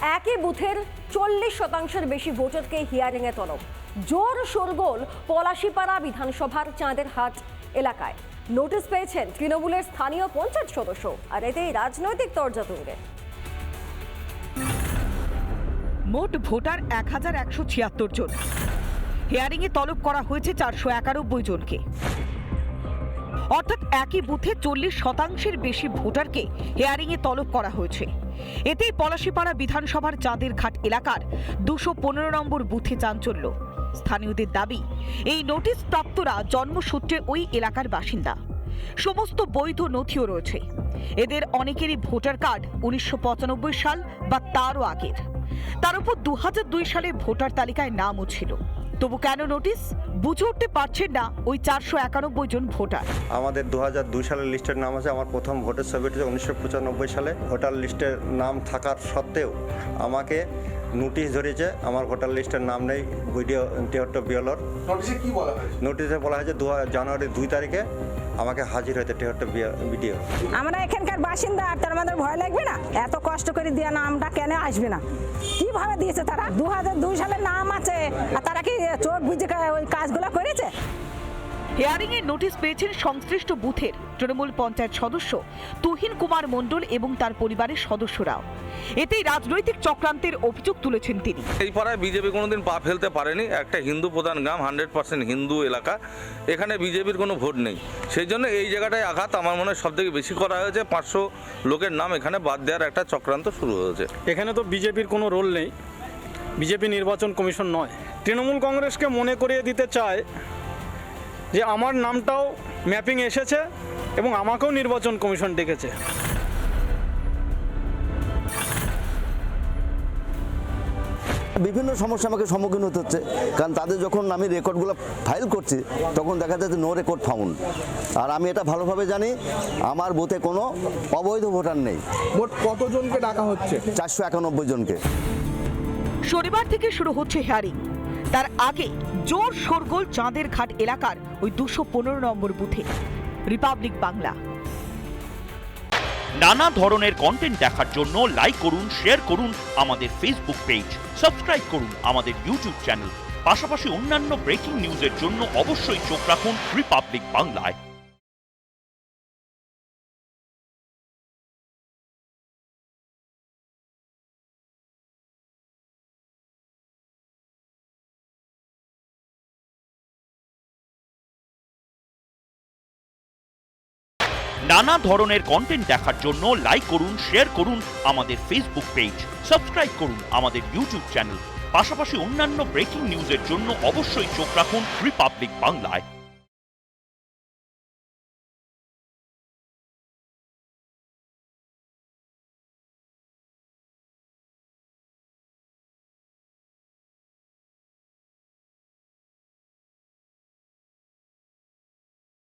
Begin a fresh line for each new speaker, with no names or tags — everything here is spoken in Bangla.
একই বুথের 40% বেশি ভোটারকে হিয়ারিংয়ে তলব। জোর শোরগোল পলাশীপাড়া বিধানসভার চাঁদেরহাট এলাকায়। নোটিশ পেয়েছেন তৃণমূলের স্থানীয় পঞ্চায়েত সদস্য, আর এতেই রাজনৈতিক তরজা-তুঙ্গে।
মোট ভোটার 1176 জন, হিয়ারিংয়ে তলব করা হয়েছে 491 জনকে। অর্থাৎ একই বুথে 40% বেশি ভোটারকে হিয়ারিংয়ে তলব করা হয়েছে। এতেই পলাশীপাড়া বিধানসভার চাঁদেরঘাট এলাকার 215 নম্বর বুথে চাঞ্চল্য। স্থানীয়দের দাবি, এই নোটিশ প্রাপ্তরা জন্মসূত্রে ওই এলাকার বাসিন্দা। সমস্ত বৈধ নথিও রয়েছে। এদের অনেকেরই ভোটার কার্ড 1995 সাল বা তারও আগের। তার উপর 2002 সালে ভোটার তালিকায় নামও ছিল। তবু কেন নোটিশ বুঝে উঠতে পারছেন না ওই 491 জন ভোটার।
আমাদের 2002 সালের লিস্টের নাম আছে। আমার প্রথম ভোটের ছবিটি 1995 সালে। ভোটার লিস্টের নাম থাকার সত্ত্বেও আমাকে নোটিশ ধরেছে। আমার ভোটার লিস্টের নাম নেই ভিডিও টেহট্ট বিয়লর।
নোটিশে কি বলা হয়েছে?
নোটিশে বলা হয়েছে জানুয়ারি 2 তারিখে আমাকে হাজির হতে টেহট্ট ভিডিও।
আমরা এখানকার বাসিন্দা, আর তার আমাদের ভয় লাগবে না? এত কষ্ট করে দেওয়া নামটা কেন আসবে না? কিভাবে দিয়েছে তারা? 2002 সালের নাম আছে, আর তারা কি চোখ বুঝে ওই কাজগুলো করেছে?
হিয়ারিং এর নোটিশ পেয়েছেন সংশ্লিষ্ট বুথের তৃণমূল পঞ্চায়েত সদস্য তুহিন কুমার মণ্ডল এবং তার পরিবারের সদস্যরাও। এতেই রাজনৈতিক চক্রান্তের অভিযোগ তুলেছেন তিনি।
এই পাড়ায় বিজেপি কোনোদিন পা ফেলতে পারেনি। একটা হিন্দু প্রধান গ্রাম, 100% হিন্দু এলাকা। এখানে বিজেপির কোনো ভোট নেই। সেই জন্য এই জায়গাটায় আঘাত আমার মনে হয় সবথেকে বেশি করা হয়েছে। 500 লোকের নাম এখানে বাদ দেওয়ার একটা চক্রান্ত শুরু হয়েছে।
এখানে তো বিজেপির কোনো রোল নেই। বিজেপি নির্বাচন কমিশন নয়। তৃণমূল কংগ্রেসকে মনে করিয়ে দিতে চায় যে আমার নামটাও ম্যাপিং এসেছে এবং আমাকেও নির্বাচন কমিশন ডেকেছে।
বিভিন্ন সমস্যা আমাকে সম্মুখীন হতে হচ্ছে, কারণ তাদের যখন আমি রেকর্ডগুলো ফাইল করছি তখন দেখা যাচ্ছে নো রেকর্ড ফাউন্ড। আর আমি এটা ভালোভাবে জানি, আমার বুথে কোনো অবৈধ ভোটার নেই।
মোট কতজনকে ডাকা হচ্ছে?
491 জনকে।
শনিবার থেকে শুরু হচ্ছে হিয়ারিং। তার আগে জোর শোরগোল চাঁদেরঘাট এলাকার ওই 215 নম্বর বুথে। রিপাবলিক বাংলা।
নানা ধরনের কন্টেন্ট দেখার জন্য লাইক করুন, শেয়ার করুন আমাদের ফেসবুক পেজ, সাবস্ক্রাইব করুন আমাদের ইউটিউব চ্যানেল। পাশাপাশি অন্যান্য ব্রেকিং নিউজের জন্য অবশ্যই চোখ রাখুন রিপাবলিক বাংলায়। নানা ধরনের কন্টেন্ট দেখার জন্য লাইক করুন, শেয়ার করুন আমাদের ফেসবুক পেজ, সাবস্ক্রাইব করুন আমাদের ইউটিউব চ্যানেল। পাশাপাশি অন্যান্য ব্রেকিং নিউজের জন্য অবশ্যই চোখ রাখুন রিপাবলিক বাংলায়।